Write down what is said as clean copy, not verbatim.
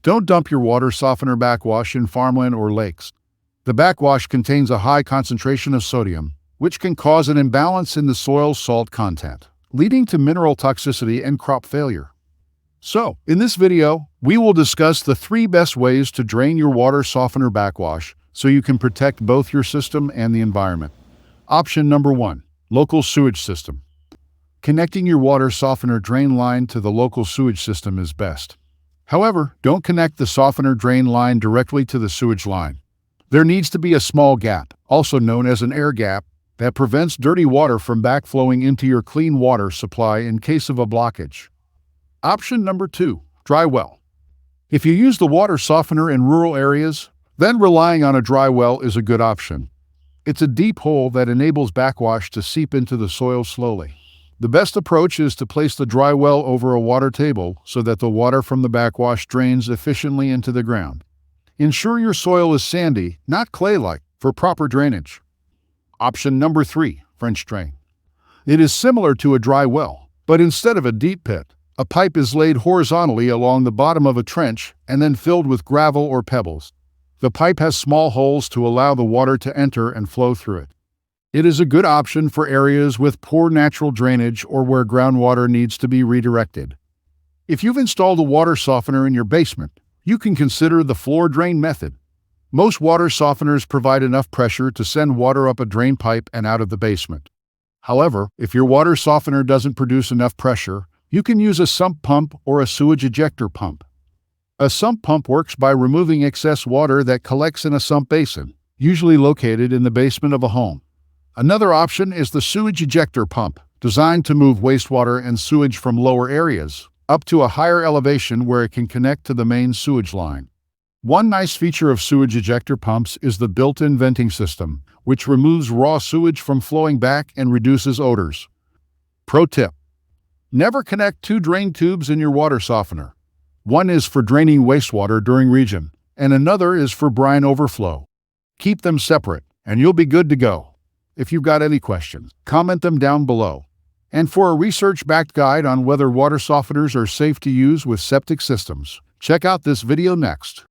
Don't dump your water softener backwash in farmland or lakes. The backwash contains a high concentration of sodium, which can cause an imbalance in the soil's salt content, leading to mineral toxicity and crop failure. So, in this video, we will discuss the 3 best ways to drain your water softener backwash so you can protect both your system and the environment. Option number 1. Local sewage system. Connecting your water softener drain line to the local sewage system is best. However, don't connect the softener drain line directly to the sewage line. There needs to be a small gap, also known as an air gap, that prevents dirty water from backflowing into your clean water supply in case of a blockage. Option number 2. Dry well. If you use the water softener in rural areas, then relying on a dry well is a good option. It's a deep hole that enables backwash to seep into the soil slowly. The best approach is to place the dry well over a water table so that the water from the backwash drains efficiently into the ground. Ensure your soil is sandy, not clay-like, for proper drainage. Option number 3. French drain. It is similar to a dry well, but instead of a deep pit, a pipe is laid horizontally along the bottom of a trench and then filled with gravel or pebbles. The pipe has small holes to allow the water to enter and flow through it. It is a good option for areas with poor natural drainage or where groundwater needs to be redirected. If you've installed a water softener in your basement, you can consider the floor drain method. Most water softeners provide enough pressure to send water up a drain pipe and out of the basement. However, if your water softener doesn't produce enough pressure, you can use a sump pump or a sewage ejector pump. A sump pump works by removing excess water that collects in a sump basin, usually located in the basement of a home. Another option is the sewage ejector pump, designed to move wastewater and sewage from lower areas up to a higher elevation where it can connect to the main sewage line. One nice feature of sewage ejector pumps is the built-in venting system, which removes raw sewage from flowing back and reduces odors. Pro tip: never connect 2 drain tubes in your water softener. One is for draining wastewater during regen, and another is for brine overflow. Keep them separate, and you'll be good to go. If you've got any questions, comment them down below. And for a research-backed guide on whether water softeners are safe to use with septic systems, check out this video next.